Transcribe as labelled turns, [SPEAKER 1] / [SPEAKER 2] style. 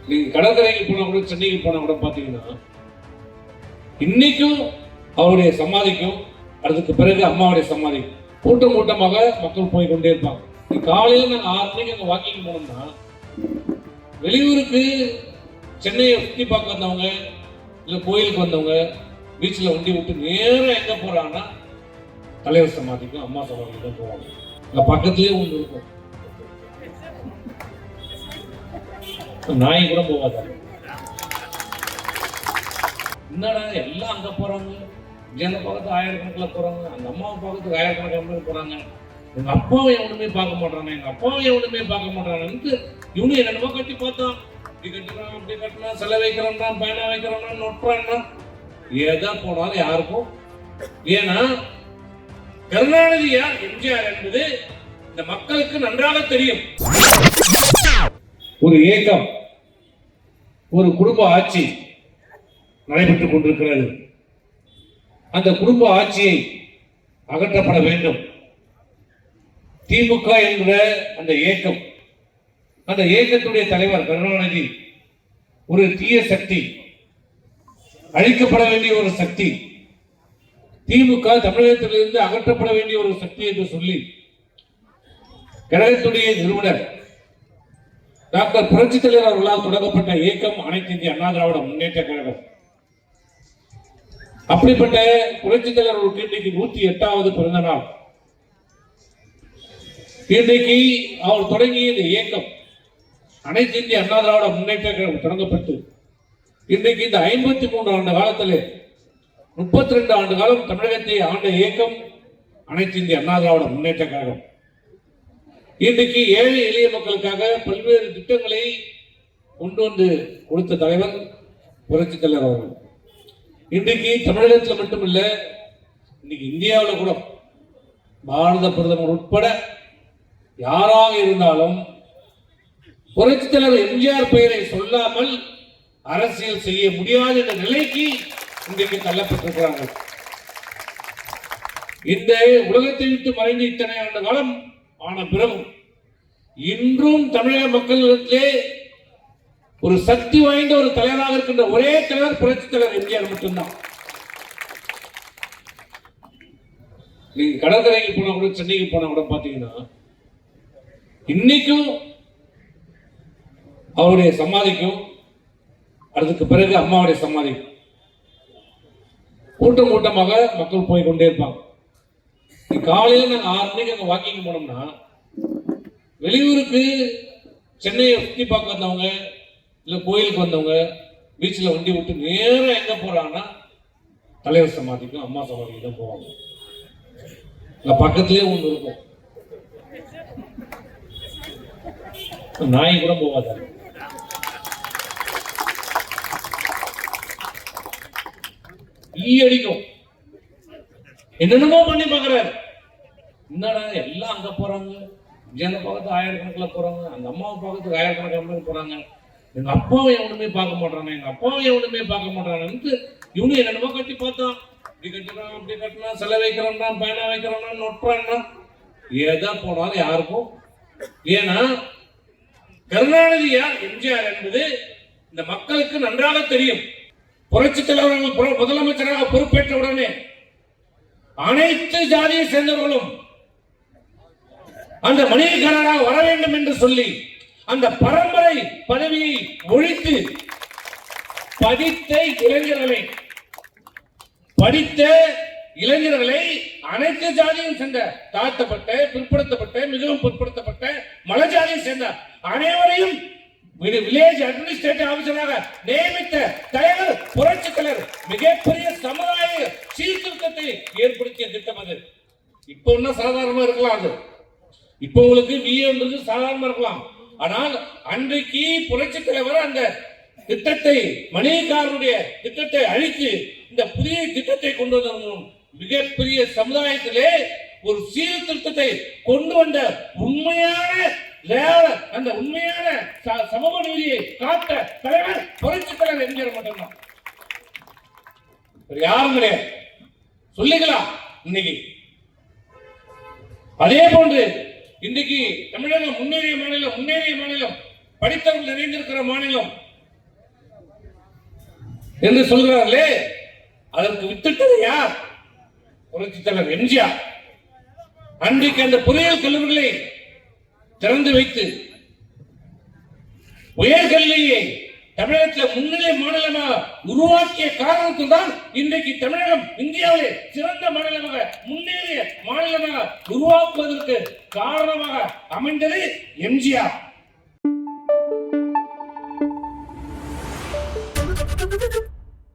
[SPEAKER 1] நீங்க கடற்கரைக்கு போனா கூட, சென்னைக்கு போனா கூட பாத்தீங்கன்னா இன்னைக்கும் அவருடைய சமாதிக்கும் அதுக்கு பிறகு அம்மாவுடைய சமாதி கூட்டம் கூட்டமாக மக்கள் போய் கொண்டே இருப்பாங்க. காலையில நாங்க 6 மணிக்கு அங்க வாக்கிங் போனோம்னா வெளியூருக்கு சென்னையை சுத்தி பார்க்க வந்தவங்க இல்ல கோயிலுக்கு வந்தவங்க பீச்சில் வண்டி விட்டு நேரம் எங்க போறாங்கன்னா தலைவர் சமாதிக்கும் அம்மா சமாதிக்கும் தான் போவாங்க. அங்க பக்கத்துலயே ஒன்று இருக்கும், நாய் கூட போவாத. என்னடா எல்லாம் அங்க போறாங்க, ஜன பக்கத்து ஆயிரக்கணக்கில் போறாங்க, அந்த அம்மாவை பக்கத்துக்கு ஆயிரக்கணக்கில் போறாங்க, எங்க அப்பாவை எவனுமே பார்க்க மாட்டாங்க, எங்க அப்பாவை எவனுமே பார்க்க மாட்டாங்கன்னு இவனு என்னென்னமோ கட்டி பார்த்தான். இப்படி கட்டுறான், அப்படி கட்டுறான், செலை வைக்கிறான்னா, பேனா வைக்கிறான்னா, நொட்டுறான்னா, ஏதா போனாலும் யாருக்கும். ஏன்னா கருணாநிதி யார், எம்ஜிஆர் என்பது இந்த மக்களுக்கு நன்றாக தெரியும். ஒரு ஏக்கம், ஒரு குடும்ப ஆட்சி நடைபெற்றுக் கொண்டிருக்கிறது. அந்த குடும்ப ஆட்சியை அகற்றப்பட வேண்டும். திமுக என்கிற அந்த இயக்கம், அந்த இயக்கத்துடைய தலைவர் கருணாநிதி ஒரு தீய சக்தி, அழிக்கப்பட வேண்டிய ஒரு சக்தி, திமுக தமிழகத்திலிருந்து அகற்றப்பட வேண்டிய ஒரு சக்தி என்று சொல்லி கழகத்துடைய நிறுவனர் டாக்டர் புரட்சித் தலைவர் அவர்களால் தொடங்கப்பட்ட இயக்கம் அனைத்து இந்திய அண்ணா திராவிட முன்னேற்ற கழகம். அப்படிப்பட்ட புரட்சித் தலைவர் இன்றைக்கு 108வது பிறந்த நாள். இன்றைக்கு அவர் தொடங்கிய இந்த இயக்கம் அனைத்து இந்திய அண்ணா திராவிட முன்னேற்ற கழகம் தொடங்கப்பட்டு இன்றைக்கு இந்த 53 ஆண்டு காலத்தில் 32 ஆண்டு காலம் தமிழகத்தை ஆண்ட இயக்கம் அனைத்து இந்திய அண்ணா திராவிட முன்னேற்ற கழகம். இன்றைக்கு ஏழை எளிய மக்களுக்காக பல்வேறு திட்டங்களை கொண்டு வந்து கொடுத்த தலைவர் புரட்சித் தலைவர் அவர்கள். இன்றைக்கு தமிழகத்தில் மட்டுமில்ல, இன்னைக்கு இந்தியாவில் கூட பாரத பிரதமர் உட்பட யாராக இருந்தாலும் புரட்சித் தலைவர் எம்ஜிஆர் பெயரை சொல்லாமல் அரசியல் செய்ய முடியாது என்ற நிலைக்கு இன்றைக்கு தள்ளப்பட்டிருக்கிறார்கள். இந்த உலகத்தை விட்டு மறைந்து இத்தனை ஆண்டு காலம் ஆன பிறகு இன்றும் தமிழக மக்களிடத்திலே ஒரு சக்தி வாய்ந்த ஒரு தலைவராக இருக்கின்ற ஒரே தலைவர் புரட்சித் தலைவர் எம்ஜிஆர் மட்டும்தான். நீங்க கடற்கரைக்கு போனா கூட, சென்னைக்கு போனா கூட பாத்தீங்கன்னா இன்னைக்கும் அவருடைய சமாதிக்கும் அதுக்கு பிறகு அம்மாவுடைய சமாதி கூட்டம் கூட்டமாக மக்கள் போய் கொண்டே இருப்பாங்க. காலையில நாங்க 6 மணிக்கு அங்க வாக்கிங் போனோம்னா வெளியூருக்கு சென்னையை சுத்தி பார்க்க வந்தவங்க இல்ல கோயிலுக்கு வந்தவங்க பீச்சில் வண்டி விட்டு நேரம் எங்க போறாங்கன்னா தலைவர் சமாதிக்கும் அம்மா சமாதிக்கும் தான் போவாங்க. அங்க பக்கத்துலயே ஒன்று இருக்கும், நாய் கூட போவாத. ஈ அடிக்கும், என்னென்னமோ பண்ணி பாக்குறாரு. என்னடா எல்லாம் அங்க போறாங்க, ஜன பக்கத்து ஆயிரக்கணக்கில் போறாங்க, அந்த அம்மாவை பக்கத்துக்கு ஆயிரக்கணக்கில் போறாங்க, எங்க அப்பாவை எவனுமே பார்க்க மாட்டாங்க, எங்க அப்பாவை எவனுமே பார்க்க மாட்டாங்கன்னு இவனு என்னென்னமோ கட்டி பார்த்தான். இப்படி கட்டுறான், அப்படி கட்டுறான், செலை வைக்கிறான்னா, பேனா வைக்கிறான்னா, நொட்டுறான்னா, ஏதா போனாலும் யாருக்கும். ஏன்னா கருணாநிதி யார், எம்ஜிஆர் என்பது இந்த மக்களுக்கு நன்றாக தெரியும். புரட்சித் தலைவர்கள் முதலமைச்சராக பொறுப்பேற்ற உடனே அனைத்து ஜாதியை சேர்ந்தவர்களும் அந்த மணியக்காரராக வர வேண்டும் என்று சொல்லி அந்த பரம்பரை பதவியை ஒழித்து படித்த இளைஞர்களை அனைத்து ஜாதியும் சேர்ந்த தாழ்த்தப்பட்ட, பிற்படுத்தப்பட்ட, மிகவும் பிற்படுத்தப்பட்ட மல ஜாதியை சேர்ந்த அனைவரையும் வில்லேஜ் அட்மினிஸ்ட்ரேட்டிவ் ஆபீசராக நியமித்த தலைவர் புரட்சித் தலைவர் மிகப்பெரிய சமுதாய சீர்திருத்தத்தை ஏற்படுத்திய திட்டம் அது. இப்போ ஒன்னும் சாதாரணமா இருக்கலாம், அது இப்போ உங்களுக்கு விஏன்றது சாதாரணமா இருக்கலாம். ஆனால் அன்றைக்கு புரட்சித் தலைவர் அந்த திட்டத்தை, மணியக்காரனுடைய திட்டத்தை அழித்து இந்த புதிய திட்டத்தை கொண்டு வந்த மிகப்பெரிய சமுதாயத்திலே ஒரு சீர்திருத்தத்தை கொண்டு வந்த உண்மையான அந்த உண்மையான சமூக நீதியை காத்த தலைவர் புரட்சித் தலைவர் எம்ஜிஆர் மட்டும்தான், யாரும் கிடையாது. சொல்லிக்கலாம் இன்னைக்கு. அதே போன்று இன்றைக்கு தமிழகம் முன்னேறிய மாநிலம், படித்தவர்கள் நிறைந்திருக்கிற மாநிலம், என்று சொல்கிறார்களே, அதற்கு வித்திட்டது யார்? புரட்சித் தலைவர் எம்ஜிஆர். அன்றைக்கு அந்த பொறியியல் கல்லூரிகளை திறந்து வைத்து உயர்கல்வியை தமிழகத்தில் முன்னிலை மாநிலமாக உருவாக்கிய காரணத்தில் தான் இன்றைக்கு தமிழகம் இந்தியாவிலே சிறந்த மாநிலமாக முன்னேறிய மாநிலமாக உருவாக்குவதற்கு காரணமாக அமைந்தது எம்ஜிஆர்.